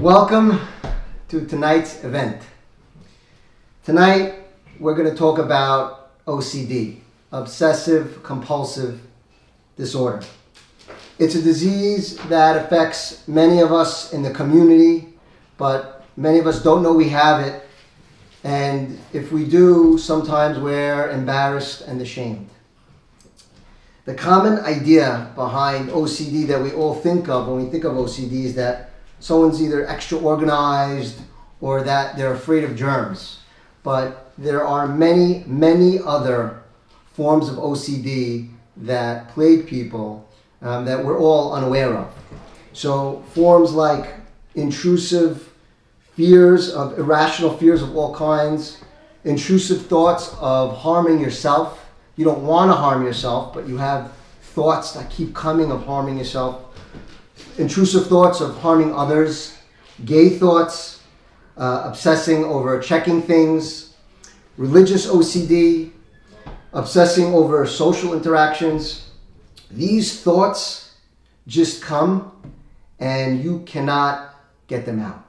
Welcome to tonight's event. Tonight we're going to talk about OCD, obsessive compulsive disorder. It's a disease that affects many of us in the community, but many of us don't know we have it, and if we do, sometimes we're embarrassed and ashamed. The common idea behind OCD that we all think of when we think of OCD is that someone's either extra organized or that they're afraid of germs. But there are many, many other forms of OCD that plague people that we're all unaware of. So forms like intrusive fears of irrational fears of all kinds, intrusive thoughts of harming yourself. You don't want to harm yourself, but you have thoughts that keep coming of harming yourself. Intrusive thoughts of harming others, gay thoughts, obsessing over checking things, religious OCD, obsessing over social interactions. These thoughts just come and you cannot get them out.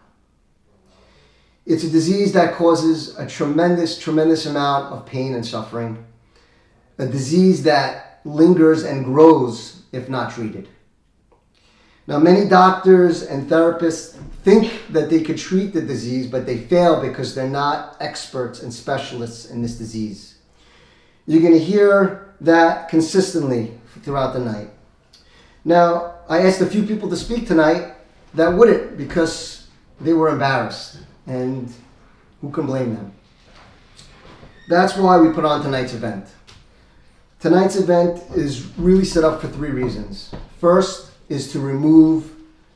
It's a disease that causes a tremendous amount of pain and suffering. A disease that lingers and grows if not treated. Now, many doctors and therapists think that they could treat the disease, but they fail because they're not experts and specialists in this disease. You're going to hear that consistently throughout the night. Now, I asked a few people to speak tonight that wouldn't because they were embarrassed, and who can blame them? That's why we put on tonight's event. Tonight's event is really set up for three reasons. First is to remove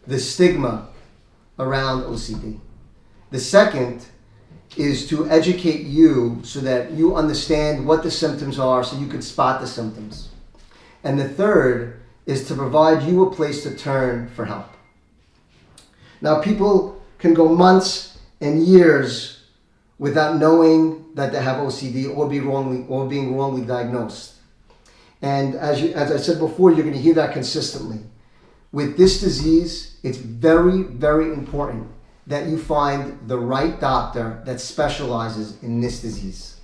the stigma around OCD. The second is to educate you so that you understand what the symptoms are so you can spot the symptoms. And the third is to provide you a place to turn for help. Now, people can go months and years without knowing that they have OCD or being wrongly diagnosed. And as I said before, you're going to hear that consistently. With this disease, it's very, very important that you find the right doctor that specializes in this disease.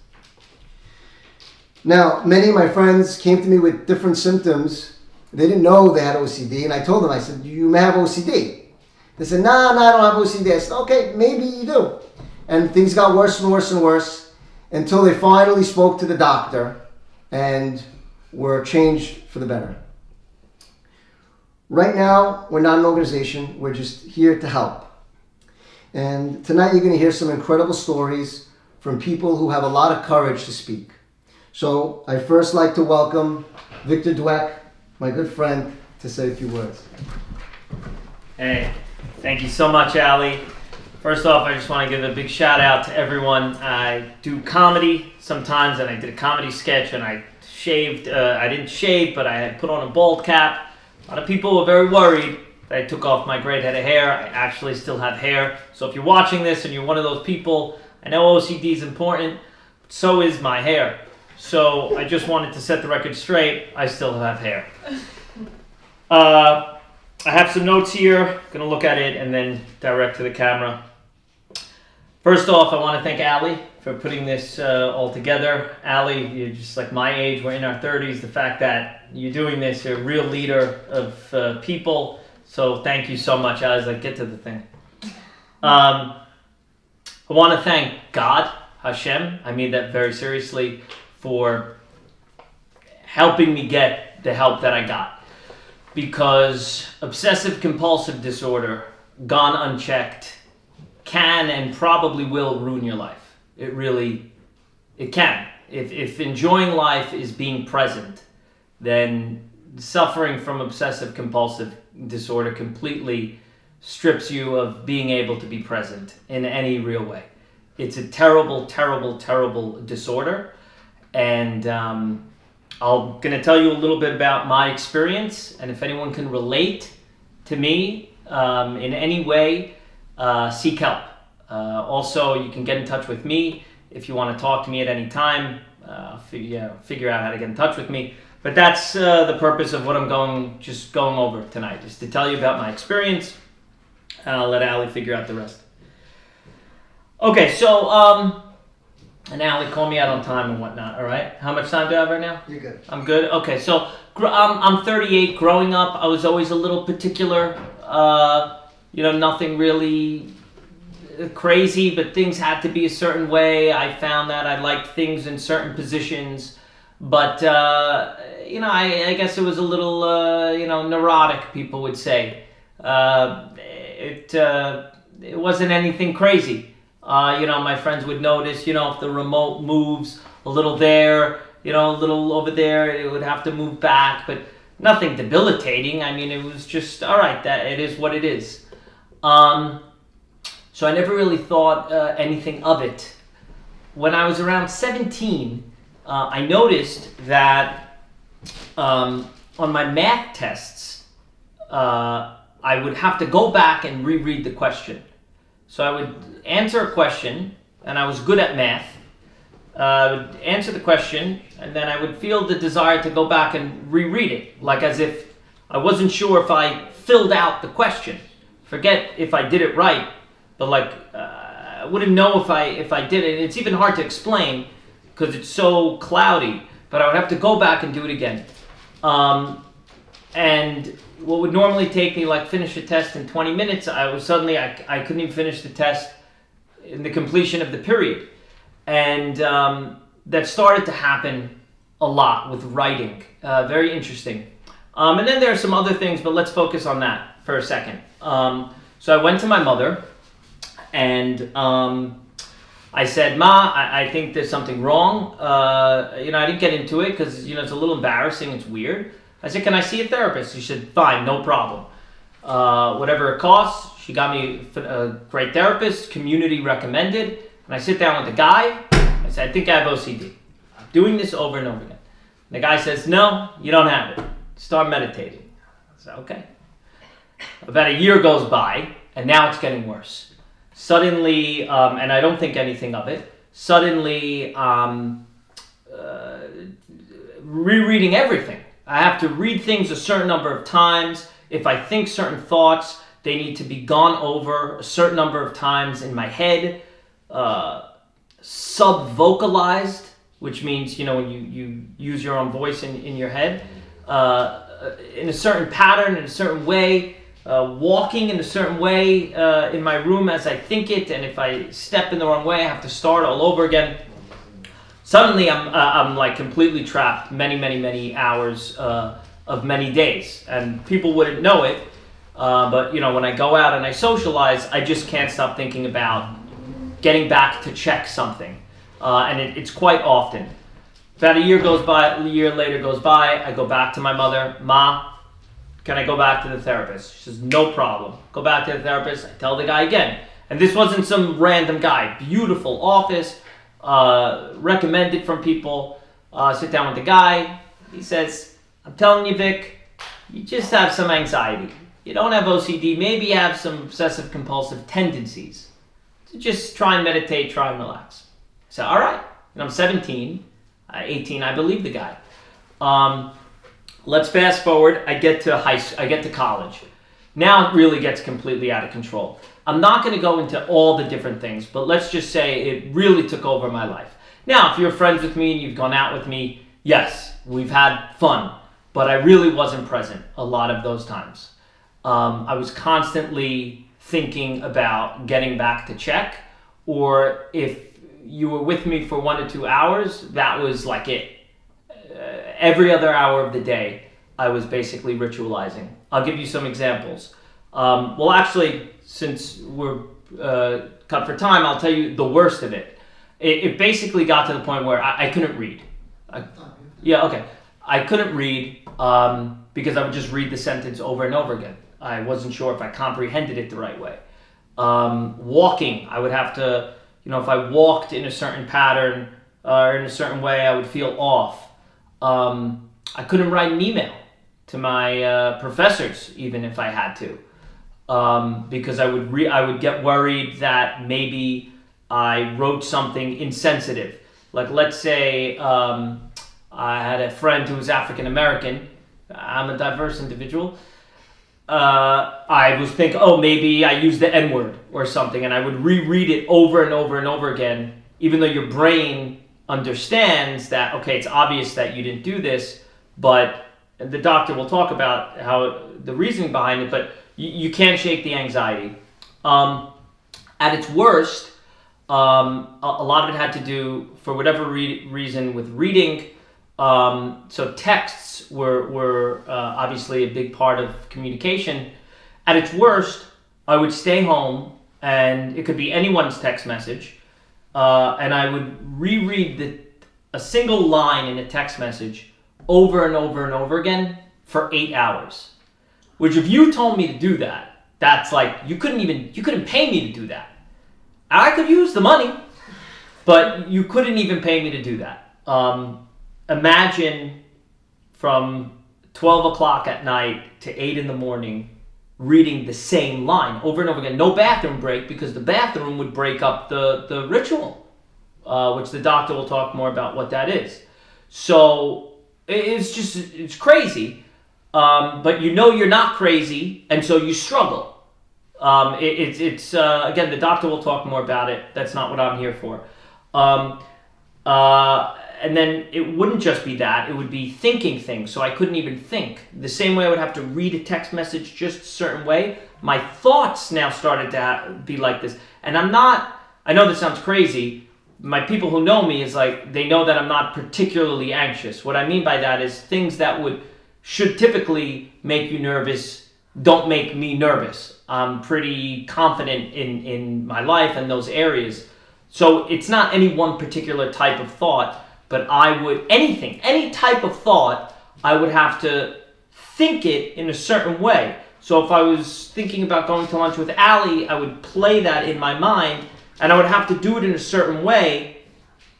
Now, many of my friends came to me with different symptoms. They didn't know they had OCD, and I told them, I said, you may have OCD. They said, no, I don't have OCD. I said, okay, maybe you do. And things got worse and worse and worse until they finally spoke to the doctor and were changed for the better. Right now, we're not an organization. We're just here to help. And tonight you're going to hear some incredible stories from people who have a lot of courage to speak. So I'd first like to welcome Victor Dweck, my good friend, to say a few words. Hey, thank you so much, Ali. First off, I just want to give a big shout out to everyone. I do comedy sometimes, and I did a comedy sketch, and I shaved. I didn't shave, but I had put on a bald cap. A lot of people were very worried that I took off my great head of hair. I actually still have hair. So if you're watching this and you're one of those people, I know OCD is important, but so is my hair. So I just wanted to set the record straight. I still have hair. I have some notes here. Going to look at it and then direct to the camera. First off, I want to thank Ali for putting this all together. Ali, you're just like my age. We're in our 30s. The fact that you're doing this, you're a real leader of people. So thank you so much, Ali, as I get to the thing. I want to thank God, Hashem. I mean that very seriously, for helping me get the help that I got. Because obsessive compulsive disorder, gone unchecked, can and probably will ruin your life. It can. If enjoying life is being present, then suffering from obsessive compulsive disorder completely strips you of being able to be present in any real way. It's a terrible, terrible, terrible disorder. And I'm going to tell you a little bit about my experience. And if anyone can relate to me in any way, seek help. Also, you can get in touch with me if you want to talk to me at any time. Figure out how to get in touch with me. But that's the purpose of what I'm going over tonight, is to tell you about my experience And I'll let Allie figure out the rest. Okay, so, and Allie, call me out on time and whatnot, all right? How much time do I have right now? You're good. I'm good? Okay, so I'm 38. Growing up, I was always a little particular. Nothing really crazy, but things had to be a certain way. I found that I liked things in certain positions. But, I guess it was a little, neurotic, people would say. It wasn't anything crazy. My friends would notice, if the remote moves a little there, a little over there, it would have to move back, but nothing debilitating. I mean, it was just, all right, that it is what it is. So I never really thought anything of it. When I was around 17, I noticed that on my math tests, I would have to go back and reread the question. So I would answer a question, and I was good at math. I would answer the question, and then I would feel the desire to go back and reread it, like as if I wasn't sure if I filled out the question. Forget if I did it right, but I wouldn't know if I did it. It's even hard to explain because it's so cloudy, but I would have to go back and do it again. And what would normally take me finish a test in 20 minutes, I couldn't even finish the test in the completion of the period. And that started to happen a lot with writing. Very interesting. And then there are some other things, but let's focus on that for a second. So I went to my mother and I said, Ma, I think there's something wrong. I didn't get into it because, it's a little embarrassing. It's weird. I said, can I see a therapist? She said, fine, no problem. Whatever it costs. She got me a great therapist, community recommended. And I sit down with the guy. I said, I think I have OCD. I'm doing this over and over again. And the guy says, no, you don't have it. Start meditating. I said, okay. About a year goes by, and now it's getting worse. Suddenly, and I don't think anything of it, suddenly rereading everything. I have to read things a certain number of times. If I think certain thoughts, they need to be gone over a certain number of times in my head. Sub-vocalized, which means, when you use your own voice in your head, in a certain pattern, in a certain way, walking in a certain way in my room as I think it, and if I step in the wrong way, I have to start all over again. Suddenly, I'm completely trapped many hours of many days, and people wouldn't know it. But when I go out and I socialize, I just can't stop thinking about getting back to check something, and it's quite often. About a year later goes by. I go back to my mother. Ma, can I go back to the therapist? She says, no problem. Go back to the therapist. I tell the guy again, and this wasn't some random guy. Beautiful office. Recommended from people. Sit down with the guy. He says, I'm telling you, Vic, you just have some anxiety. You don't have OCD. Maybe you have some obsessive compulsive tendencies. So just try and meditate, try and relax. I said, all right. And I'm 17, 18, I believe the guy. Let's fast forward. I get to college. Now it really gets completely out of control. I'm not going to go into all the different things, but let's just say it really took over my life. Now, if you're friends with me and you've gone out with me, yes, we've had fun, but I really wasn't present a lot of those times. I was constantly thinking about getting back to check, or if you were with me for 1 to 2 hours, that was like it. Every other hour of the day, I was basically ritualizing. I'll give you some examples. Actually, since we're cut for time, I'll tell you the worst of it. It basically got to the point where I couldn't read. I couldn't read because I would just read the sentence over and over again. I wasn't sure if I comprehended it the right way. Walking, I would have to, if I walked in a certain pattern or in a certain way, I would feel off. I couldn't write an email to my professors, even if I had to, because I would get worried that maybe I wrote something insensitive. Like, let's say I had a friend who was African American. I'm a diverse individual. I was thinking, oh, maybe I used the N word or something, and I would reread it over and over and over again, even though your brain understands that, okay, it's obvious that you didn't do this, but the doctor will talk about how the reasoning behind it, but you can't shake the anxiety. At its worst, a lot of it had to do, for whatever reason, with reading. So texts were obviously a big part of communication. At its worst, I would stay home, and it could be anyone's text message, and I would reread a single line in a text message over and over and over again for 8 hours. Which, if you told me to do that, that's like, you couldn't pay me to do that. I could use the money, but you couldn't even pay me to do that. Imagine from 12 o'clock at night to 8 in the morning reading the same line over and over again. No bathroom break, because the bathroom would break up the ritual, which the doctor will talk more about what that is. So it's crazy, but you're not crazy, and so you struggle. Again, the doctor will talk more about it. That's not what I'm here for. And then it wouldn't just be that, it would be thinking things, so I couldn't even think. The same way I would have to read a text message just a certain way, my thoughts now started to be like this. And I know this sounds crazy, my people who know me is like, they know that I'm not particularly anxious. What I mean by that is things that should typically make you nervous don't make me nervous. I'm pretty confident in my life and those areas. So it's not any one particular type of thought, but any type of thought, I would have to think it in a certain way. So if I was thinking about going to lunch with Allie, I would play that in my mind, and I would have to do it in a certain way,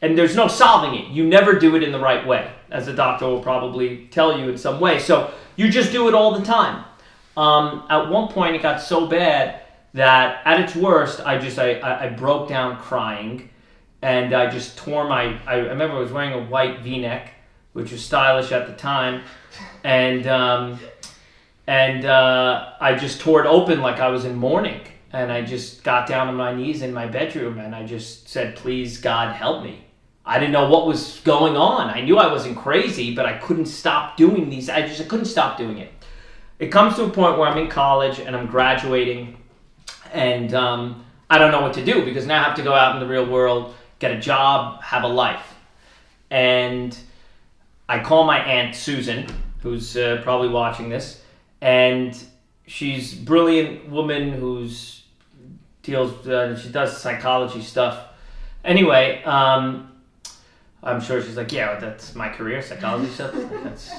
and there's no solving it. You never do it in the right way, as the doctor will probably tell you in some way. So you just do it all the time. At one point, it got so bad that at its worst, I broke down crying, and I just tore I remember I was wearing a white V-neck, which was stylish at the time, and I just tore it open like I was in mourning, and I just got down on my knees in my bedroom, and I just said, please, God, help me. I didn't know what was going on. I knew I wasn't crazy, but I couldn't stop doing these. I couldn't stop doing it. It comes to a point where I'm in college, and I'm graduating, and I don't know what to do, because now I have to go out in the real world, get a job, have a life. And I call my Aunt Susan, who's probably watching this, and she's a brilliant woman she does psychology stuff. Anyway, I'm sure she's like, yeah, that's my career, psychology stuff. That's,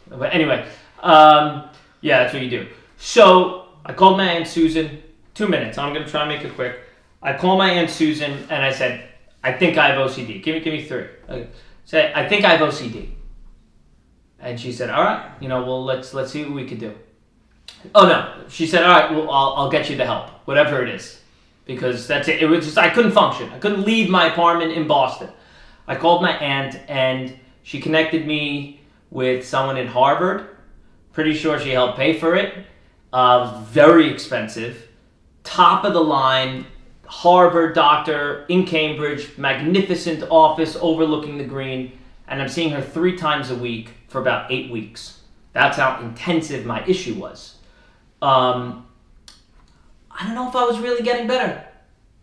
But anyway, yeah, that's what you do. So I called my Aunt Susan, 2 minutes. I'm going to try and make it quick. I called my Aunt Susan, and I said, I think I have OCD. Give me 3. Okay. Say, I think I have OCD. And she said, all right, well, let's see what we could do. Oh, no. She said, all right, well, I'll get you the help, whatever it is. Because that's it. It was just, I couldn't function. I couldn't leave my apartment in Boston. I called my aunt, and she connected me with someone at Harvard. Pretty sure she helped pay for it. Very expensive. Top of the line, Harvard doctor in Cambridge, magnificent office overlooking the green, and I'm seeing her 3 times a week for about 8 weeks. That's how intensive my issue was. I don't know if I was really getting better.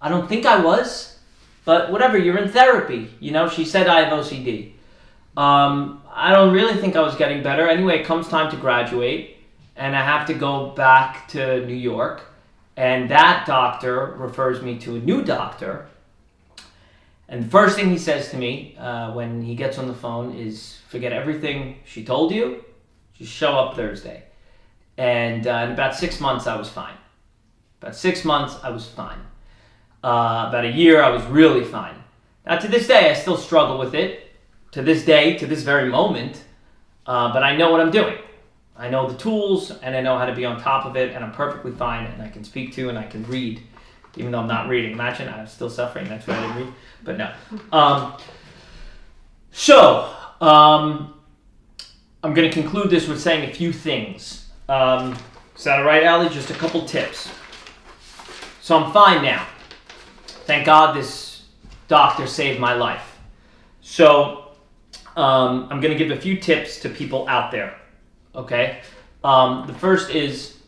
I don't think I was, but whatever, you're in therapy. She said I have OCD. I don't really think I was getting better. Anyway, it comes time to graduate, and I have to go back to New York. And that doctor refers me to a new doctor. And the first thing he says to me when he gets on the phone is, forget everything she told you, just show up Thursday. And in about 6 months, I was fine. About 6 months, I was fine. About a year, I was really fine. Now, to this day, I still struggle with it. To this day, to this very moment. But I know what I'm doing. I know the tools, and I know how to be on top of it, and I'm perfectly fine, and I can speak to, and I can read, even though I'm not reading. Imagine, I'm still suffering. That's why I didn't read. But no. I'm going to conclude this with saying a few things. Is that all right, Allie? Just a couple tips. So I'm fine now. Thank God this doctor saved my life. So I'm going to give a few tips to people out there. Okay? The first is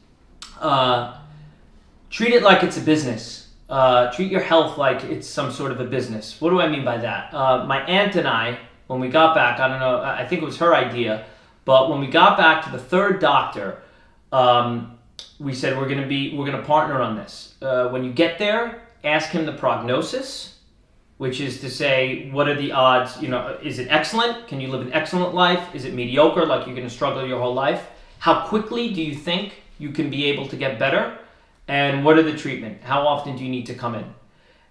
treat it like it's a business. Treat your health like it's some sort of a business. What do I mean by that? My aunt and I, when we got back, I don't know, I think it was her idea, but when we got back to the third doctor, we said we're gonna partner on this. When you get there, ask him the prognosis, which is to say, what are the odds? Is it excellent? Can you live an excellent life? Is it mediocre, like you're gonna struggle your whole life? How quickly do you think you can be able to get better? And what are the treatment? How often do you need to come in?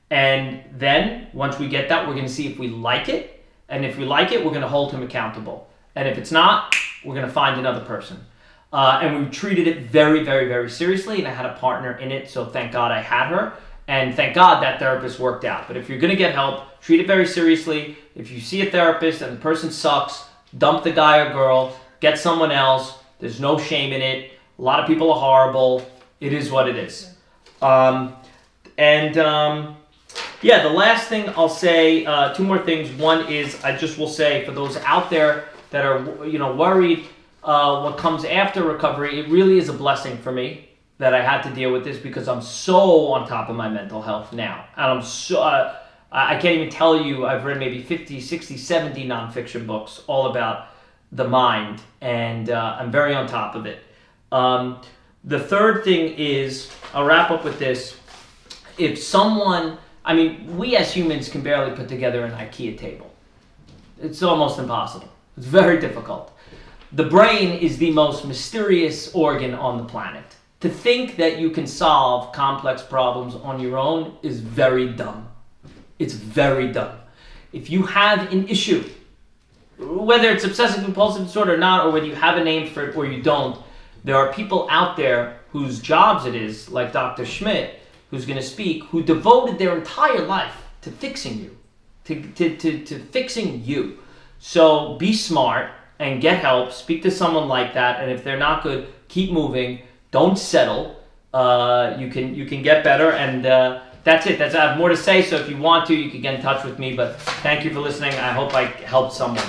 And then once we get that, we're gonna see if we like it. And if we like it, we're gonna hold him accountable. And if it's not, we're gonna find another person. And we treated it very, very, very seriously, and I had a partner in it, so thank God I had her, and thank God that therapist worked out. But if you're going to get help, treat it very seriously. If you see a therapist and the person sucks, dump the guy or girl, get someone else. There's no shame in it. A lot of people are horrible. It is what it is. The last thing I'll say, two more things. One is I just will say for those out there that are worried, what comes after recovery, it really is a blessing for me that I had to deal with this because I'm so on top of my mental health now. And I'm so, I can't even tell you, I've read maybe 50, 60, 70 nonfiction books all about the mind, and I'm very on top of it. The third thing is, I'll wrap up with this. If someone, we as humans can barely put together an IKEA table. It's almost impossible. It's very difficult. The brain is the most mysterious organ on the planet. To think that you can solve complex problems on your own is very dumb. It's very dumb. If you have an issue, whether it's obsessive compulsive disorder or not, or whether you have a name for it or you don't, there are people out there whose jobs it is, like Dr. Schmidt, who's going to speak, who devoted their entire life to fixing you, to fixing you. So be smart and get help. Speak to someone like that, and if they're not good, keep moving. Don't settle. You can get better, and that's it. I have more to say, so if you want to, you can get in touch with me. But thank you for listening. I hope I helped someone.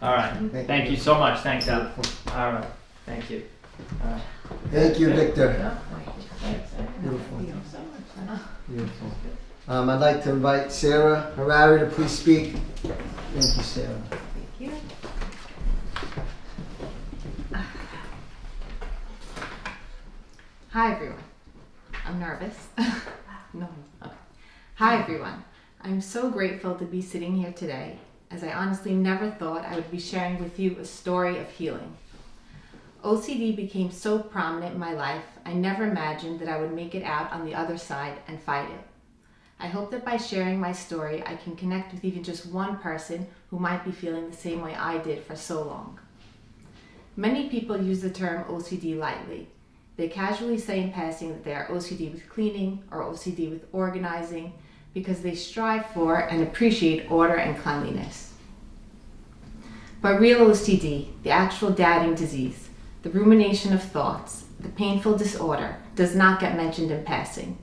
All right. Thank you so much. Thanks, Al. All right. Thank you. All right. Thank you, Victor. Beautiful. Beautiful. I'd like to invite Sarah Harari to please speak. Thank you, Sarah. Thank you. Hi, everyone. I'm nervous. No. Okay. Hi, everyone. I'm so grateful to be sitting here today, as I honestly never thought I would be sharing with you a story of healing. OCD became so prominent in my life, I never imagined that I would make it out on the other side and fight it. I hope that by sharing my story, I can connect with even just one person who might be feeling the same way I did for so long. Many people use the term OCD lightly. They casually say in passing that they are OCD with cleaning or OCD with organizing because they strive for and appreciate order and cleanliness. But real OCD, the actual doubting disease, the rumination of thoughts, the painful disorder, does not get mentioned in passing.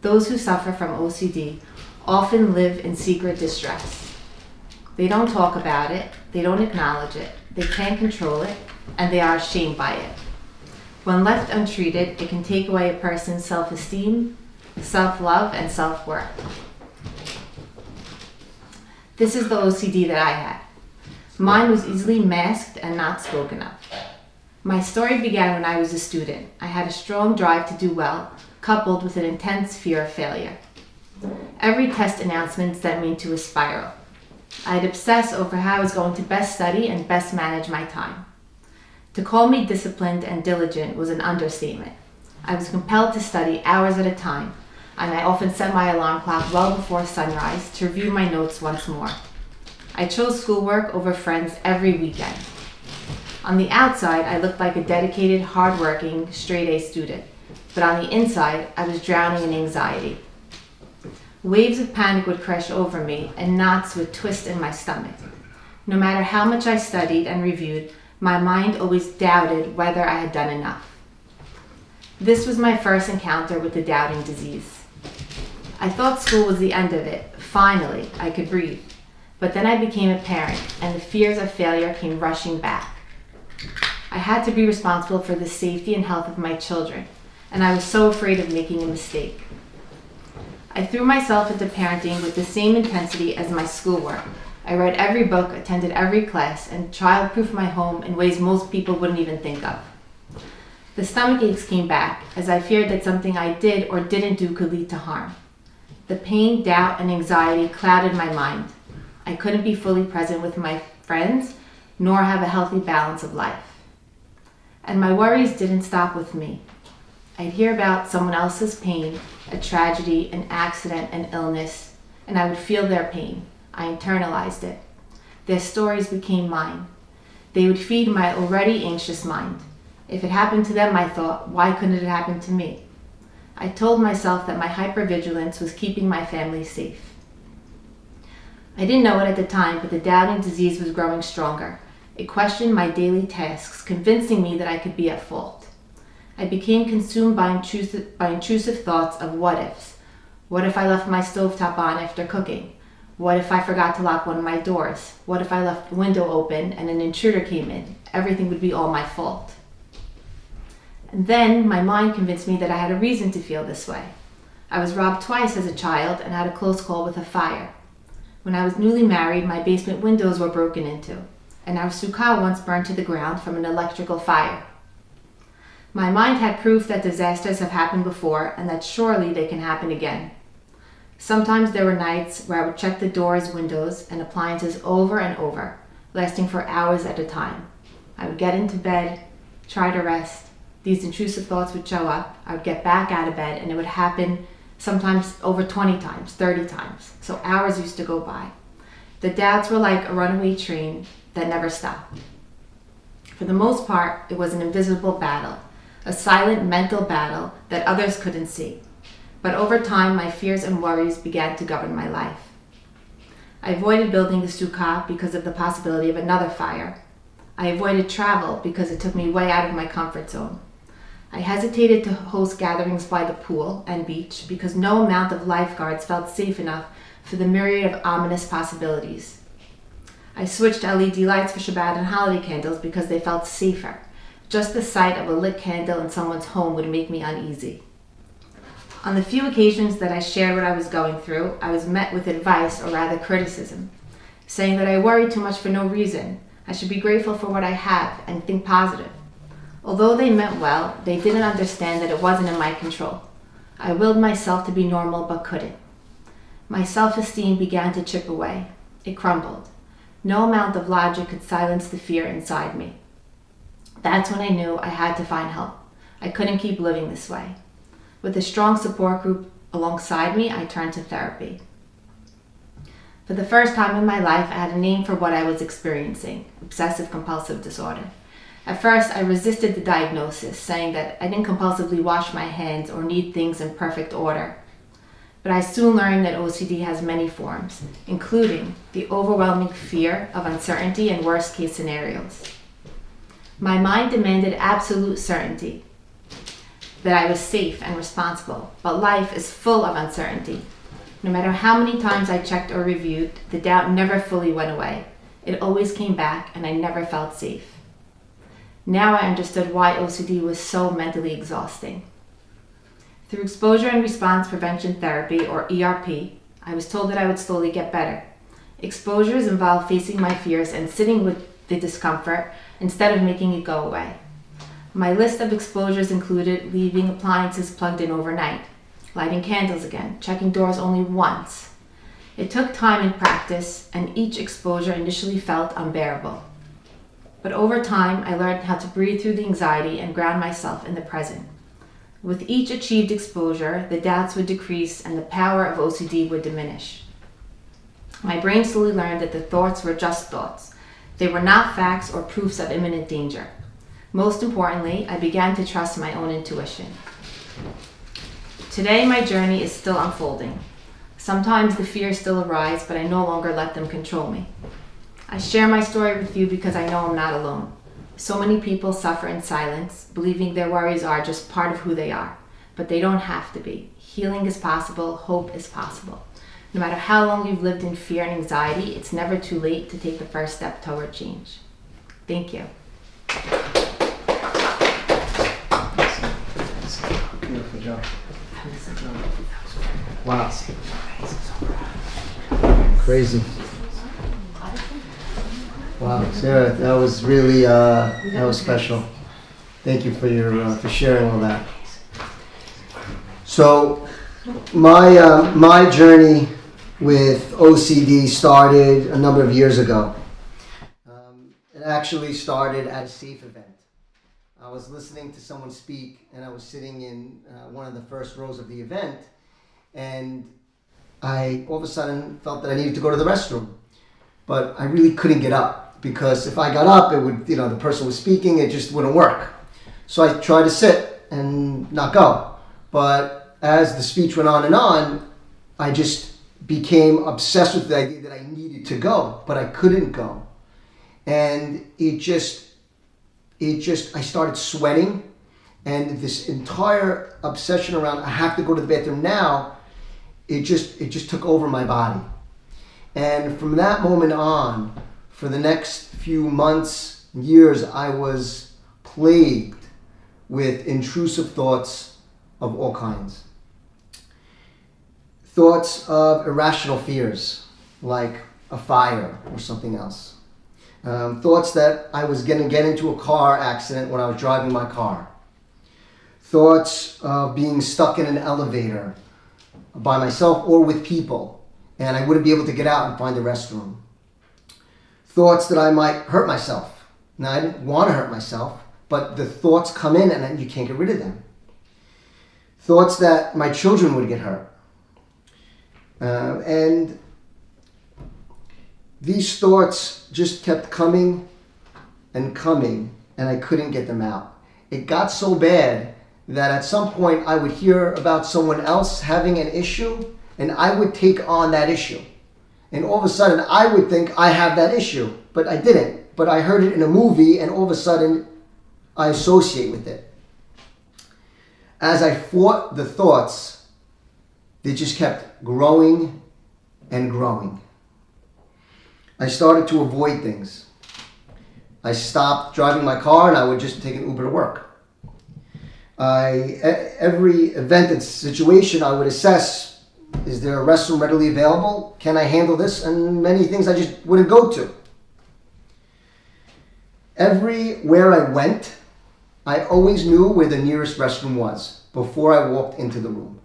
Those who suffer from OCD often live in secret distress. They don't talk about it, they don't acknowledge it, they can't control it, and they are ashamed by it. When left untreated, it can take away a person's self-esteem, self-love, and self-worth. This is the OCD that I had. Mine was easily masked and not spoken of. My story began when I was a student. I had a strong drive to do well, coupled with an intense fear of failure. Every test announcement sent me into a spiral. I'd obsess over how I was going to best study and best manage my time. To call me disciplined and diligent was an understatement. I was compelled to study hours at a time, and I often set my alarm clock well before sunrise to review my notes once more. I chose schoolwork over friends every weekend. On the outside, I looked like a dedicated, hardworking, straight-A student, but on the inside, I was drowning in anxiety. Waves of panic would crash over me, and knots would twist in my stomach. No matter how much I studied and reviewed, my mind always doubted whether I had done enough. This was my first encounter with the doubting disease. I thought school was the end of it. Finally, I could breathe. But then I became a parent, and the fears of failure came rushing back. I had to be responsible for the safety and health of my children, and I was so afraid of making a mistake. I threw myself into parenting with the same intensity as my schoolwork. I read every book, attended every class, and child-proofed my home in ways most people wouldn't even think of. The stomach aches came back as I feared that something I did or didn't do could lead to harm. The pain, doubt, and anxiety clouded my mind. I couldn't be fully present with my friends, nor have a healthy balance of life. And my worries didn't stop with me. I'd hear about someone else's pain, a tragedy, an accident, an illness, and I would feel their pain. I internalized it. Their stories became mine. They would feed my already anxious mind. If it happened to them, I thought, why couldn't it happen to me? I told myself that my hypervigilance was keeping my family safe. I didn't know it at the time, but the doubting disease was growing stronger. It questioned my daily tasks, convincing me that I could be at fault. I became consumed by intrusive thoughts of what ifs. What if I left my stovetop on after cooking? What if I forgot to lock one of my doors? What if I left the window open and an intruder came in? Everything would be all my fault. And then my mind convinced me that I had a reason to feel this way. I was robbed twice as a child and had a close call with a fire. When I was newly married, my basement windows were broken into, and our sukkah once burned to the ground from an electrical fire. My mind had proof that disasters have happened before and that surely they can happen again. Sometimes there were nights where I would check the doors, windows, and appliances over and over, lasting for hours at a time. I would get into bed, try to rest. These intrusive thoughts would show up. I would get back out of bed, and it would happen sometimes over 20 times, 30 times. So hours used to go by. The doubts were like a runaway train that never stopped. For the most part, it was an invisible battle, a silent mental battle that others couldn't see. But over time, my fears and worries began to govern my life. I avoided building the sukkah because of the possibility of another fire. I avoided travel because it took me way out of my comfort zone. I hesitated to host gatherings by the pool and beach because no amount of lifeguards felt safe enough for the myriad of ominous possibilities. I switched LED lights for Shabbat and holiday candles because they felt safer. Just the sight of a lit candle in someone's home would make me uneasy. On the few occasions that I shared what I was going through, I was met with advice, or rather criticism, saying that I worry too much for no reason. I should be grateful for what I have and think positive. Although they meant well, they didn't understand that it wasn't in my control. I willed myself to be normal but couldn't. My self-esteem began to chip away. It crumbled. No amount of logic could silence the fear inside me. That's when I knew I had to find help. I couldn't keep living this way. With a strong support group alongside me, I turned to therapy. For the first time in my life, I had a name for what I was experiencing: obsessive-compulsive disorder. At first, I resisted the diagnosis, saying that I didn't compulsively wash my hands or need things in perfect order. But I soon learned that OCD has many forms, including the overwhelming fear of uncertainty and worst-case scenarios. My mind demanded absolute certainty, that I was safe and responsible, but life is full of uncertainty. No matter how many times I checked or reviewed, the doubt never fully went away. It always came back, and I never felt safe. Now I understood why OCD was so mentally exhausting. Through exposure and response prevention therapy, or ERP, I was told that I would slowly get better. Exposures involve facing my fears and sitting with the discomfort instead of making it go away. My list of exposures included leaving appliances plugged in overnight, lighting candles again, checking doors only once. It took time and practice, and each exposure initially felt unbearable. But over time, I learned how to breathe through the anxiety and ground myself in the present. With each achieved exposure, the doubts would decrease and the power of OCD would diminish. My brain slowly learned that the thoughts were just thoughts. They were not facts or proofs of imminent danger. Most importantly, I began to trust my own intuition. Today, my journey is still unfolding. Sometimes the fears still arise, but I no longer let them control me. I share my story with you because I know I'm not alone. So many people suffer in silence, believing their worries are just part of who they are, but they don't have to be. Healing is possible, hope is possible. No matter how long you've lived in fear and anxiety, it's never too late to take the first step toward change. Thank you. Beautiful job. Wow. Crazy. Wow, Sarah, that was really that was special. Thank you for sharing all that. So, my journey with OCD started a number of years ago. It actually started at a SAFE event. I was listening to someone speak, and I was sitting in one of the first rows of the event, and I all of a sudden felt that I needed to go to the restroom, but I really couldn't get up, because if I got up, it would, the person was speaking, it just wouldn't work. So I tried to sit and not go. But as the speech went on, I just became obsessed with the idea that I needed to go, but I couldn't go. And I started sweating, and this entire obsession around I have to go to the bathroom now, it just took over my body. And from that moment on, for the next few months, years, I was plagued with intrusive thoughts of all kinds. Thoughts of irrational fears, like a fire or something else. Thoughts that I was going to get into a car accident when I was driving my car. Thoughts of being stuck in an elevator by myself or with people, and I wouldn't be able to get out and find the restroom. Thoughts that I might hurt myself. Now, I didn't want to hurt myself, but the thoughts come in and you can't get rid of them. Thoughts that my children would get hurt. And these thoughts just kept coming, and I couldn't get them out. It got so bad that at some point I would hear about someone else having an issue, and I would take on that issue. And all of a sudden I would think I have that issue, but I didn't. But I heard it in a movie, and all of a sudden I associate with it. As I fought the thoughts, they just kept growing and growing. I started to avoid things. I stopped driving my car, and I would just take an Uber to work. Every event and situation, I would assess, is there a restroom readily available? Can I handle this? And many things I just wouldn't go to. Everywhere I went, I always knew where the nearest restroom was before I walked into the room.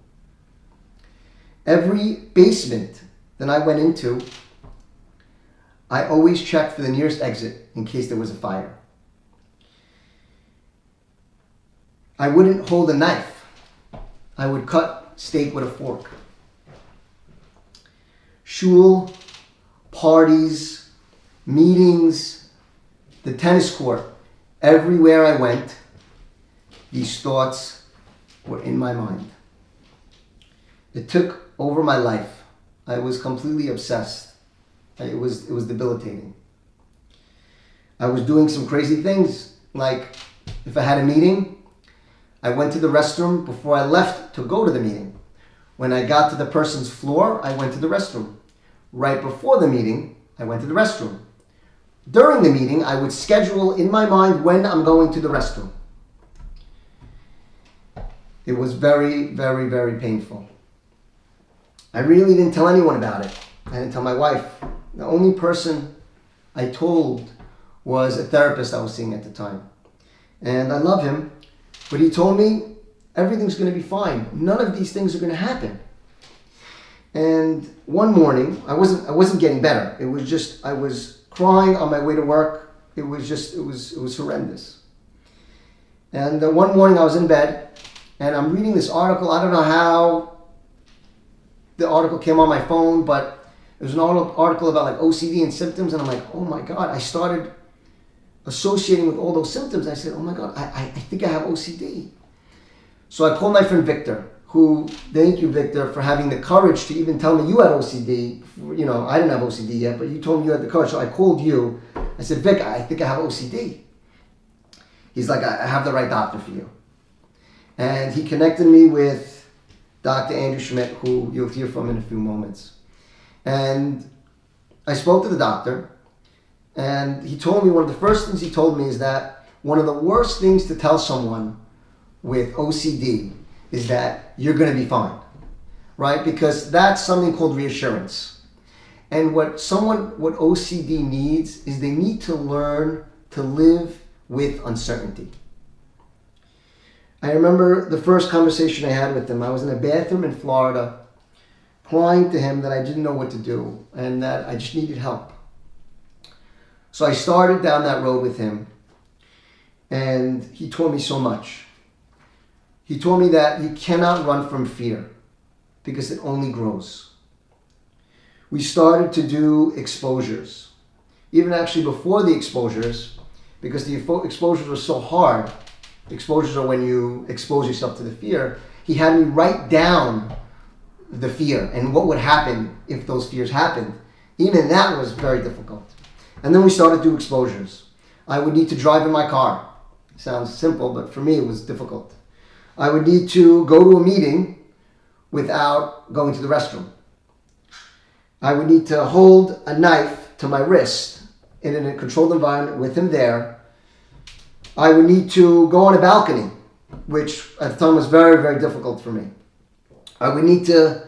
Every basement that I went into, I always checked for the nearest exit in case there was a fire. I wouldn't hold a knife. I would cut steak with a fork. Shul, parties, meetings, the tennis court, everywhere I went, these thoughts were in my mind. It took over my life. I was completely obsessed. It was debilitating. I was doing some crazy things, like if I had a meeting, I went to the restroom before I left to go to the meeting. When I got to the person's floor, I went to the restroom. Right before the meeting, I went to the restroom. During the meeting, I would schedule in my mind when I'm going to the restroom. It was very, very, very painful. I really didn't tell anyone about it. I didn't tell my wife. The only person I told was a therapist I was seeing at the time. And I love him, but he told me everything's going to be fine. None of these things are going to happen. And one morning, I wasn't getting better. It was just, I was crying on my way to work. It was horrendous. And one morning I was in bed, and I'm reading this article. I don't know how the article came on my phone, but it was an article about like OCD and symptoms, and I'm like, oh my God. I started associating with all those symptoms. I said, oh my God, I think I have OCD. So I called my friend Victor, who, thank you, Victor, for having the courage to even tell me you had OCD. I didn't have OCD yet, but you told me you had the courage. So I called you. I said, Vic, I think I have OCD. He's like, I have the right doctor for you. And he connected me with Dr. Andrew Schmidt, who you'll hear from in a few moments. And I spoke to the doctor, and he told me, one of the first things he told me is that one of the worst things to tell someone with OCD is that you're going to be fine, right? Because that's something called reassurance. And what OCD needs is they need to learn to live with uncertainty. I remember the first conversation I had with him. I was in a bathroom in Florida, crying to him that I didn't know what to do and that I just needed help. So I started down that road with him, and he taught me so much. He told me that you cannot run from fear because it only grows. We started to do exposures. Even actually before the exposures, because the exposures were so hard, exposures are when you expose yourself to the fear, he had me write down the fear and what would happen if those fears happened. Even that was very difficult. And then we started to do exposures. I would need to drive in my car. Sounds simple, but for me it was difficult. I would need to go to a meeting without going to the restroom. I would need to hold a knife to my wrist in a controlled environment with him there. I would need to go on a balcony, which at the time was very, very difficult for me. I would need to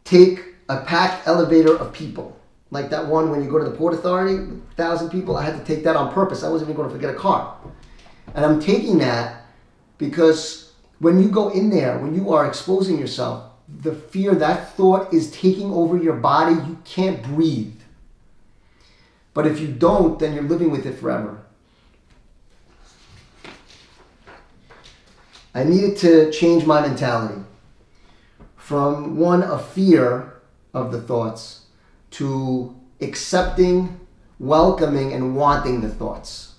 take a packed elevator of people, like that one when you go to the Port Authority, 1,000 people. I had to take that on purpose. I wasn't even going to forget a car. And I'm taking that because when you go in there, when you are exposing yourself, the fear, that thought is taking over your body. You can't breathe. But if you don't, then you're living with it forever. I needed to change my mentality from one of fear of the thoughts to accepting, welcoming, and wanting the thoughts.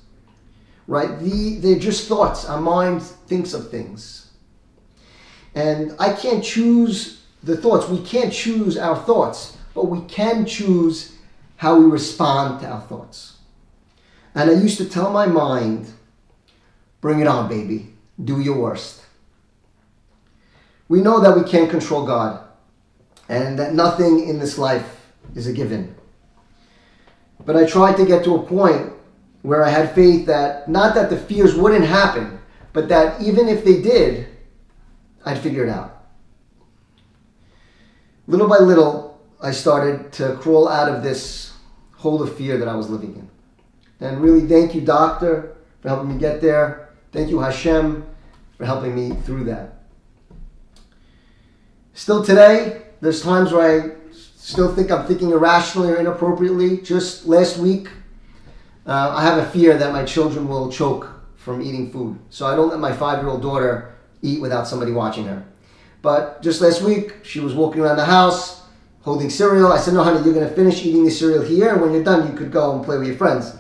Right? They're just thoughts. Our mind thinks of things. And I can't choose the thoughts. We can't choose our thoughts, but we can choose how we respond to our thoughts. And I used to tell my mind, bring it on, baby. Do your worst. We know that we can't control God and that nothing in this life is a given. But I tried to get to a point where I had faith that, not that the fears wouldn't happen, but that even if they did, I'd figure it out. Little by little, I started to crawl out of this hole of fear that I was living in. And really, thank you, Doctor, for helping me get there. Thank you, Hashem, for helping me through that. Still today, there's times where I still think I'm thinking irrationally or inappropriately. Just last week, I have a fear that my children will choke from eating food. So I don't let my 5-year-old daughter eat without somebody watching her. But just last week, she was walking around the house holding cereal. I said, no, honey, you're going to finish eating the cereal here, and when you're done, you could go and play with your friends.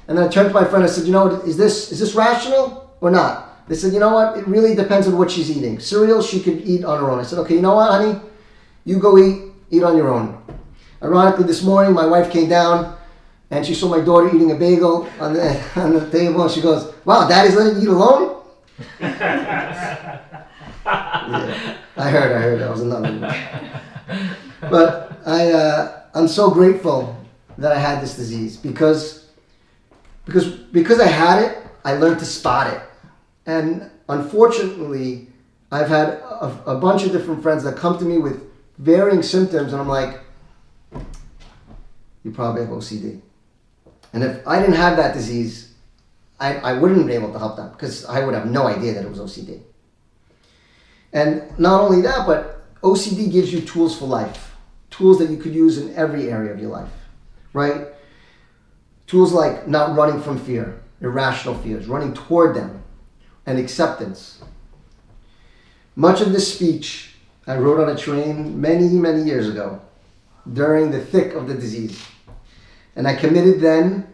And then I turned to my friend and I said, you know, is this rational or not? They said, you know what? It really depends on what she's eating. Cereal, she could eat on her own. I said, okay, you know what, honey? You go eat on your own. Ironically, this morning, my wife came down and she saw my daughter eating a bagel on the table, and she goes, wow, Daddy's letting you eat alone? Yeah, I heard. That was another one. But I'm so grateful that I had this disease because I had it, I learned to spot it. And unfortunately, I've had a bunch of different friends that come to me with varying symptoms, and I'm like, you probably have OCD. And if I didn't have that disease, I wouldn't be able to help them because I would have no idea that it was OCD. And not only that, but OCD gives you tools for life. Tools that you could use in every area of your life, right? Tools like not running from fear, irrational fears, running toward them, and acceptance. Much of this speech I wrote on a train many, many years ago during the thick of the disease. And I committed then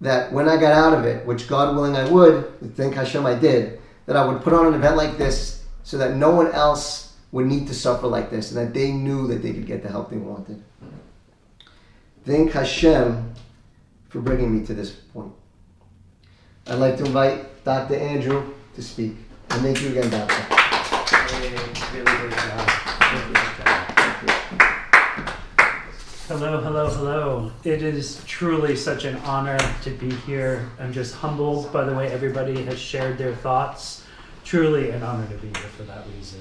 that when I got out of it, which God willing I would, thank Hashem I did, that I would put on an event like this so that no one else would need to suffer like this and that they knew that they could get the help they wanted. Thank Hashem for bringing me to this point. I'd like to invite Dr. Andrew to speak. And thank you again, Doctor. Really great job. Hello. It is truly such an honor to be here. I'm just humbled by the way everybody has shared their thoughts. Truly an honor to be here for that reason.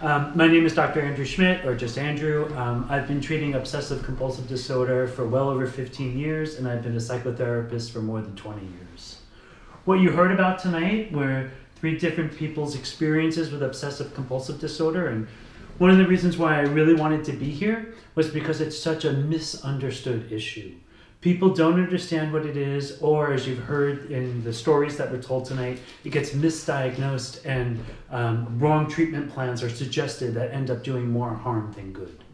My name is Dr. Andrew Schmidt, or just Andrew. I've been treating obsessive compulsive disorder for well over 15 years, and I've been a psychotherapist for more than 20 years. What you heard about tonight were 3 different people's experiences with obsessive compulsive disorder, and one of the reasons why I really wanted to be here was because it's such a misunderstood issue. People don't understand what it is, or as you've heard in the stories that were told tonight, it gets misdiagnosed and wrong treatment plans are suggested that end up doing more harm than good.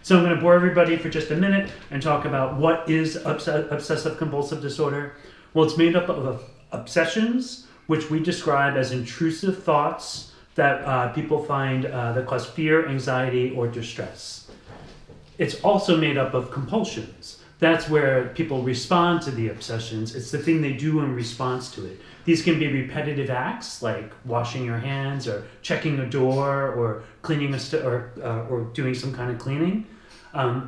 So I'm going to bore everybody for just a minute and talk about what is obsessive compulsive disorder. Well, it's made up of obsessions, which we describe as intrusive thoughts that people find that cause fear, anxiety, or distress. It's also made up of compulsions. That's where people respond to the obsessions. It's the thing they do in response to it. These can be repetitive acts like washing your hands or checking a door or cleaning or doing some kind of cleaning.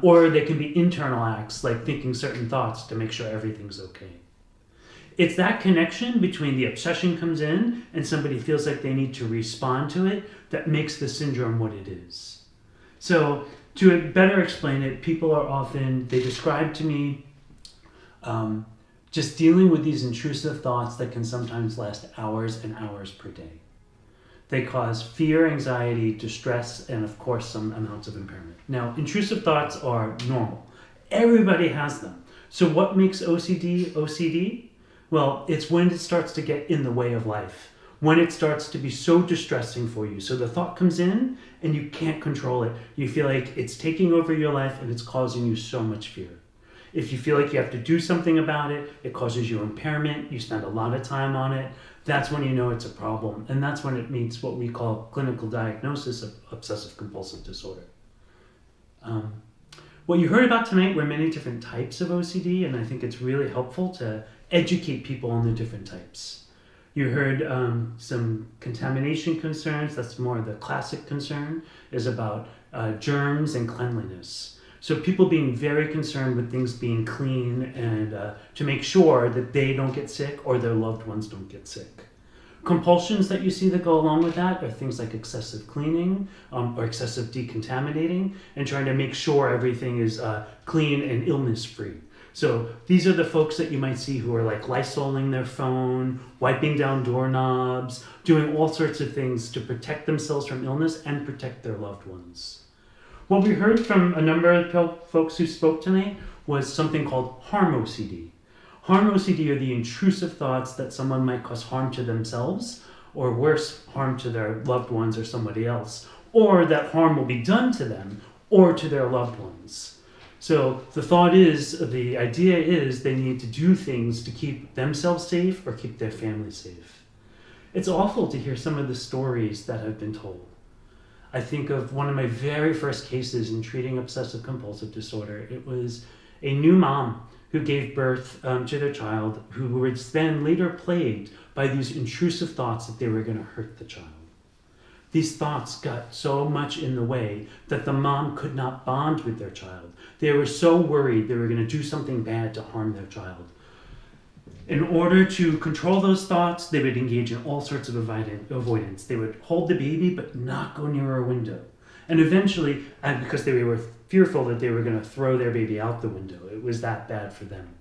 Or they can be internal acts like thinking certain thoughts to make sure everything's okay. It's that connection between the obsession comes in and somebody feels like they need to respond to it that makes the syndrome what it is. So to better explain it, people are often, they describe to me just dealing with these intrusive thoughts that can sometimes last hours and hours per day. They cause fear, anxiety, distress, and of course some amounts of impairment. Now, intrusive thoughts are normal. Everybody has them. So what makes OCD? Well, it's when it starts to get in the way of life, when it starts to be so distressing for you. So the thought comes in and you can't control it. You feel like it's taking over your life and it's causing you so much fear. If you feel like you have to do something about it, it causes you impairment, you spend a lot of time on it, that's when you know it's a problem. And that's when it meets what we call clinical diagnosis of obsessive compulsive disorder. What you heard about tonight were many different types of OCD, and I think it's really helpful to educate people on the different types. You heard some contamination concerns. That's more the classic concern, is about germs and cleanliness. So people being very concerned with things being clean and to make sure that they don't get sick or their loved ones don't get sick. Compulsions that you see that go along with that are things like excessive cleaning or excessive decontaminating and trying to make sure everything is clean and illness-free. So these are the folks that you might see who are like Lysoling their phone, wiping down doorknobs, doing all sorts of things to protect themselves from illness and protect their loved ones. What we heard from a number of folks who spoke tonight was something called harm OCD. Harm OCD are the intrusive thoughts that someone might cause harm to themselves, or worse, harm to their loved ones or somebody else, or that harm will be done to them or to their loved ones. So the idea is they need to do things to keep themselves safe or keep their family safe. It's awful to hear some of the stories that have been told. I think of one of my very first cases in treating obsessive compulsive disorder. It was a new mom who gave birth to their child who was then later plagued by these intrusive thoughts that they were going to hurt the child. These thoughts got so much in the way that the mom could not bond with their child. They were so worried they were going to do something bad to harm their child. In order to control those thoughts, they would engage in all sorts of avoidance. They would hold the baby but not go near a window. And eventually, because they were fearful that they were going to throw their baby out the window, it was that bad for them.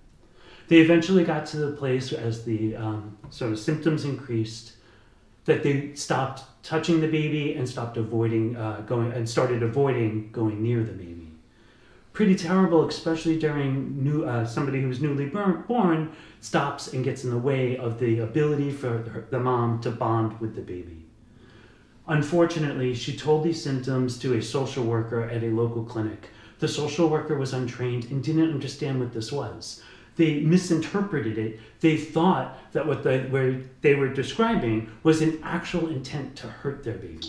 They eventually got to the place as the sort of symptoms increased that they stopped touching the baby and started avoiding going near the baby. Pretty terrible, especially during somebody who's newly born stops and gets in the way of the ability for the mom to bond with the baby. Unfortunately, she told these symptoms to a social worker at a local clinic. The social worker was untrained and didn't understand what this was. They misinterpreted it. They thought that what they were describing was an actual intent to hurt their baby.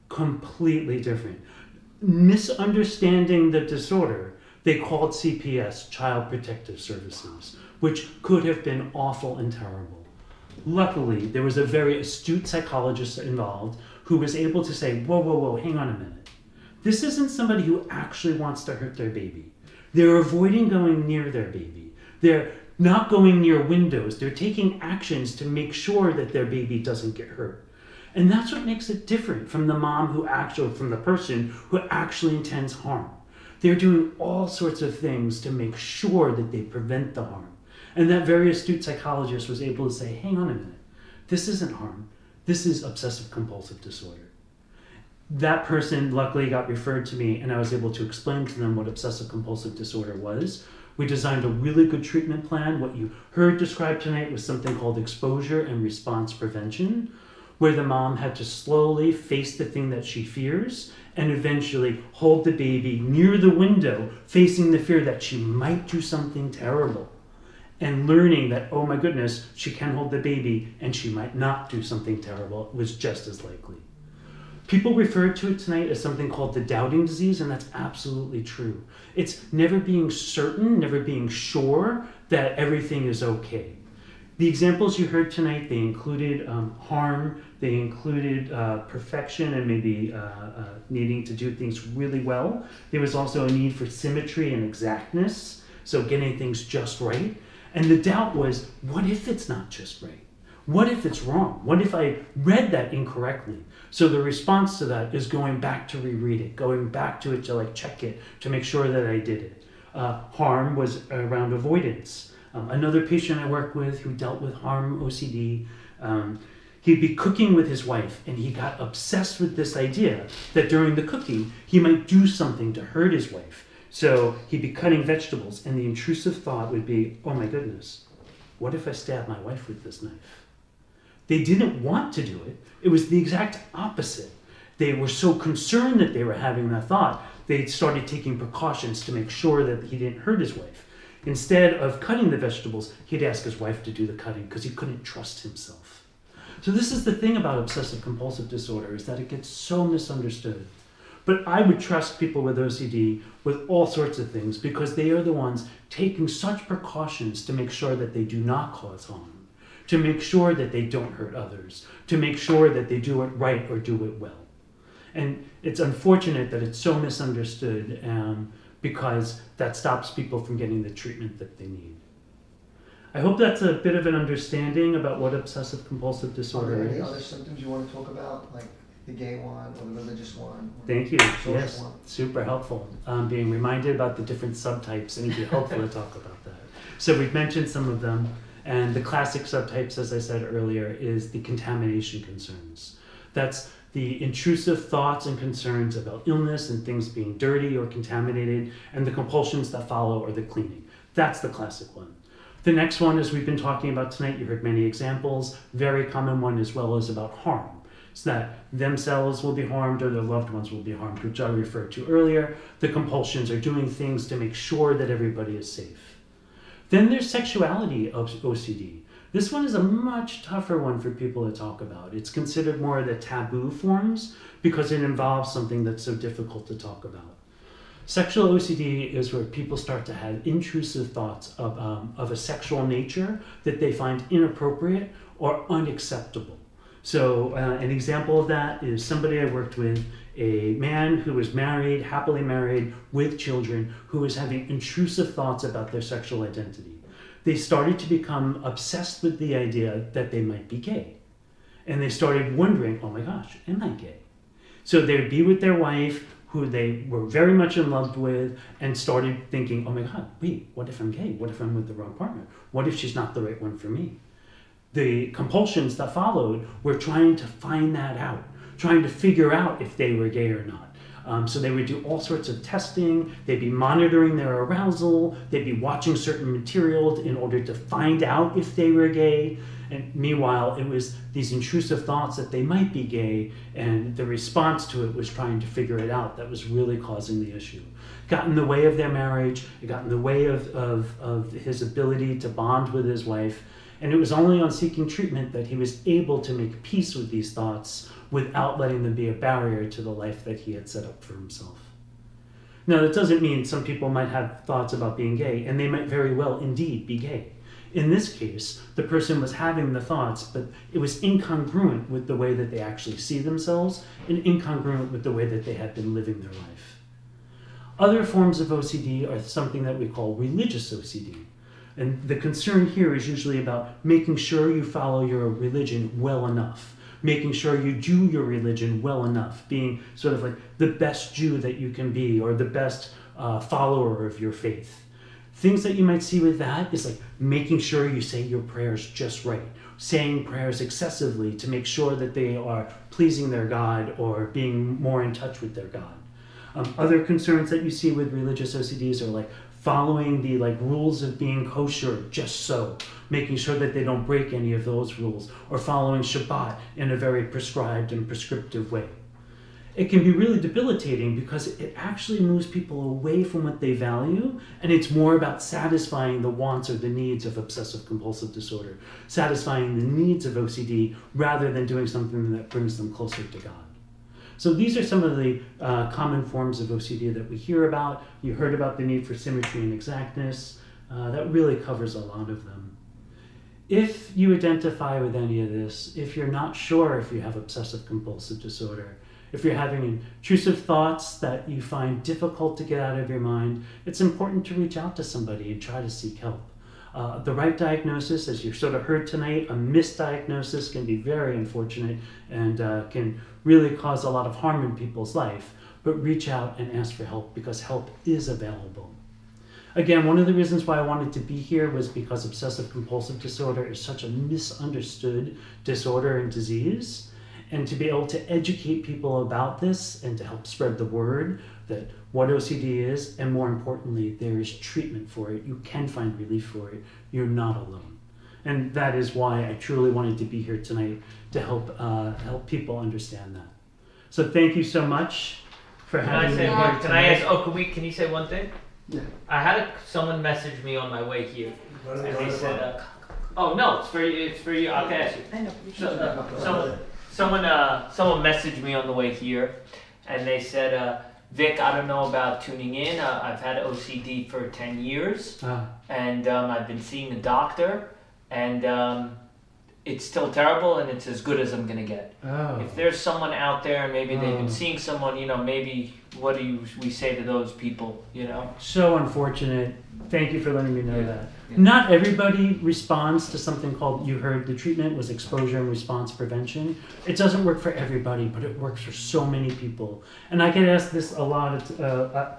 Completely different. Misunderstanding the disorder, they called CPS, Child Protective Services, which could have been awful and terrible. Luckily, there was a very astute psychologist involved who was able to say, whoa, whoa, whoa, hang on a minute. This isn't somebody who actually wants to hurt their baby. They're avoiding going near their baby. They're not going near windows. They're taking actions to make sure that their baby doesn't get hurt. And that's what makes it different from the mom from the person who actually intends harm. They're doing all sorts of things to make sure that they prevent the harm. And that very astute psychologist was able to say, hang on a minute, this isn't harm. This is obsessive compulsive disorder. That person luckily got referred to me, and I was able to explain to them what obsessive compulsive disorder was. We designed a really good treatment plan. What you heard described tonight was something called exposure and response prevention, where the mom had to slowly face the thing that she fears and eventually hold the baby near the window, facing the fear that she might do something terrible, and learning that, oh my goodness, she can hold the baby and she might not do something terrible was just as likely. People referred to it tonight as something called the doubting disease, and that's absolutely true. It's never being certain, never being sure that everything is okay. The examples you heard tonight, they included harm, they included perfection and maybe needing to do things really well. There was also a need for symmetry and exactness, so getting things just right. And the doubt was, what if it's not just right? What if it's wrong? What if I read that incorrectly? So the response to that is going back to reread it, going back to it to check it, to make sure that I did it. Harm was around avoidance. Another patient I worked with who dealt with harm OCD, he'd be cooking with his wife, and he got obsessed with this idea that during the cooking, he might do something to hurt his wife. So he'd be cutting vegetables, and the intrusive thought would be, oh my goodness, what if I stab my wife with this knife? They didn't want to do it. It was the exact opposite. They were so concerned that they were having that thought, they started taking precautions to make sure that he didn't hurt his wife. Instead of cutting the vegetables, he'd ask his wife to do the cutting because he couldn't trust himself. So this is the thing about obsessive compulsive disorder, is that it gets so misunderstood. But I would trust people with OCD with all sorts of things because they are the ones taking such precautions to make sure that they do not cause harm, to make sure that they don't hurt others, to make sure that they do it right or do it well. And it's unfortunate that it's so misunderstood because that stops people from getting the treatment that they need. I hope that's a bit of an understanding about what obsessive compulsive disorder Are there is. any other symptoms you want to talk about, like the gay one or the religious one? Thank you. Social Yes, one? super helpful. Being reminded about the different subtypes, and it'd be helpful to talk about that. So we've mentioned some of them, and the classic subtypes, as I said earlier, is the contamination concerns. That's the intrusive thoughts and concerns about illness and things being dirty or contaminated, and the compulsions that follow are the cleaning. That's the classic one. The next one, as we've been talking about tonight, you heard many examples, very common one as well, is about harm. So that themselves will be harmed or their loved ones will be harmed, which I referred to earlier. The compulsions are doing things to make sure that everybody is safe. Then there's sexuality of OCD. This one is a much tougher one for people to talk about. It's considered more of the taboo forms because it involves something that's so difficult to talk about. Sexual OCD is where people start to have intrusive thoughts of a sexual nature that they find inappropriate or unacceptable. So an example of that is somebody I worked with, a man who was married, happily married, with children, who was having intrusive thoughts about their sexual identity. They started to become obsessed with the idea that they might be gay. And they started wondering, oh my gosh, am I gay? So they would be with their wife, who they were very much in love with, and started thinking, oh my God, wait, what if I'm gay? What if I'm with the wrong partner? What if she's not the right one for me? The compulsions that followed were trying to find that out, trying to figure out if they were gay or not. So they would do all sorts of testing, they'd be monitoring their arousal, they'd be watching certain materials in order to find out if they were gay. And meanwhile, it was these intrusive thoughts that they might be gay, and the response to it was trying to figure it out that was really causing the issue. Got in the way of their marriage, it got in the way of his ability to bond with his wife, and it was only on seeking treatment that he was able to make peace with these thoughts without letting them be a barrier to the life that he had set up for himself. Now, that doesn't mean some people might have thoughts about being gay, and they might very well indeed be gay. In this case, the person was having the thoughts, but it was incongruent with the way that they actually see themselves and incongruent with the way that they had been living their life. Other forms of OCD are something that we call religious OCD. And the concern here is usually about making sure you follow your religion well enough, making sure you do your religion well enough, being sort of like the best Jew that you can be or the best follower of your faith. Things that you might see with that is like making sure you say your prayers just right, saying prayers excessively to make sure that they are pleasing their God or being more in touch with their God. Other concerns that you see with religious OCDs are like following the rules of being kosher just so, making sure that they don't break any of those rules, or following Shabbat in a very prescribed and prescriptive way. It can be really debilitating because it actually moves people away from what they value, and it's more about satisfying the wants or the needs of obsessive compulsive disorder, satisfying the needs of OCD rather than doing something that brings them closer to God. So these are some of the common forms of OCD that we hear about. You heard about the need for symmetry and exactness. That really covers a lot of them. If you identify with any of this, if you're not sure if you have obsessive compulsive disorder, if you're having intrusive thoughts that you find difficult to get out of your mind, it's important to reach out to somebody and try to seek help. The right diagnosis, as you sort of heard tonight, a misdiagnosis can be very unfortunate and can really cause a lot of harm in people's life, but reach out and ask for help because help is available. Again, one of the reasons why I wanted to be here was because obsessive compulsive disorder is such a misunderstood disorder and disease, and to be able to educate people about this and to help spread the word that what OCD is, and more importantly, there is treatment for it. You can find relief for it. You're not alone. And that is why I truly wanted to be here tonight to help people understand that. So thank you so much for having me. Can I ask? Oh, can you say one thing? Yeah. I had someone message me on my way here, and they said, "Oh no, it's for you. It's for you." I'll ask you. I know. Someone messaged me on the way here, and they said, "Vic, I don't know about tuning in. I've had OCD for 10 years, and I've been seeing a doctor, and it's still terrible, and it's as good as I'm gonna get." Oh. If there's someone out there, maybe they've been seeing someone, maybe what do we say to those people, So unfortunate. Thank you for letting me know that. Yeah. Not everybody responds to something called, you heard the treatment was exposure and response prevention. It doesn't work for everybody, but it works for so many people. And I get asked this a lot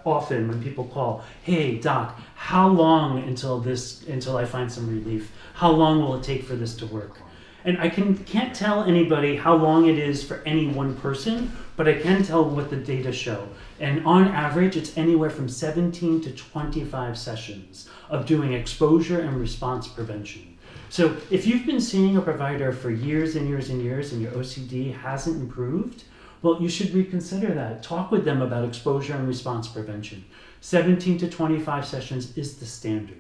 often when people call, "Hey doc, how long until I find some relief? How long will it take for this to work?" And I can't tell anybody how long it is for any one person, but I can tell what the data show. And on average, it's anywhere from 17 to 25 sessions of doing exposure and response prevention. So if you've been seeing a provider for years and years and years and your OCD hasn't improved, well, you should reconsider that. Talk with them about exposure and response prevention. 17 to 25 sessions is the standard.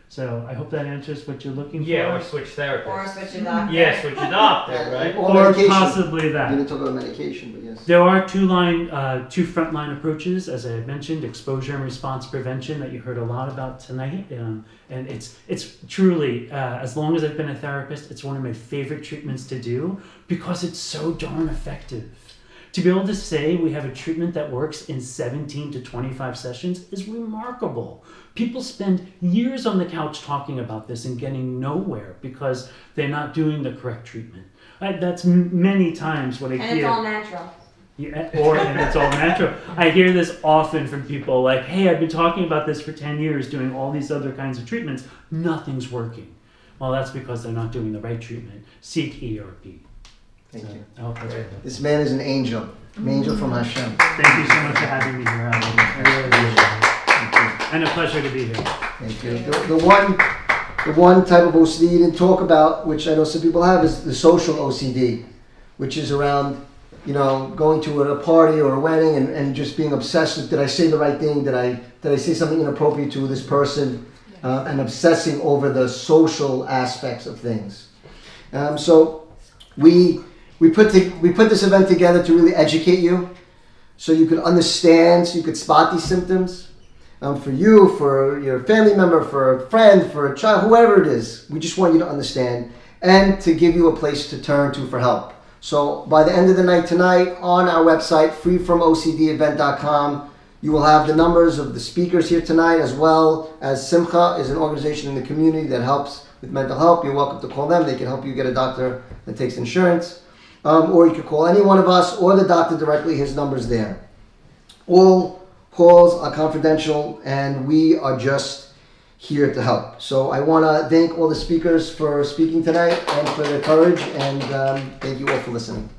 So I hope that answers what you're looking for. Yeah, or switch therapists. Or switch your doctor. Yeah, switch your doctor, right? Or Or medication. possibly We that. didn't talk about medication, but yes. There are two frontline approaches, as I had mentioned, exposure and response prevention that you heard a lot about tonight. And it's truly, as long as I've been a therapist, it's one of my favorite treatments to do because it's so darn effective. To be able to say we have a treatment that works in 17 to 25 sessions is remarkable. People spend years on the couch talking about this and getting nowhere because they're not doing the correct treatment. That's many times what I hear. And it's all natural. Yeah, and it's all natural. I hear this often from people like, "Hey, I've been talking about this for 10 years, doing all these other kinds of treatments. Nothing's working." Well, that's because they're not doing the right treatment. Seek ERP. Thank you. I hope that's right. This man is an angel from Hashem. Thank you so much for having me here, Alan. I really appreciate it. And a pleasure to be here. Thank you. The one type of OCD you didn't talk about, which I know some people have, is the social OCD, which is around, going to a party or a wedding and just being obsessed with, did I say the right thing? Did I say something inappropriate to this person? And obsessing over the social aspects of things. So we put this event together to really educate you, so you could understand, so you could spot these symptoms. for you, for your family member, for a friend, for a child, whoever it is. We just want you to understand and to give you a place to turn to for help. So by the end of the night tonight, on our website, freefromocdevent.com, you will have the numbers of the speakers here tonight, as well as Simcha is an organization in the community that helps with mental health. You're welcome to call them. They can help you get a doctor that takes insurance. Or you could call any one of us or the doctor directly. His number's there. All calls are confidential, and we are just here to help. So I want to thank all the speakers for speaking tonight and for their courage, and thank you all for listening.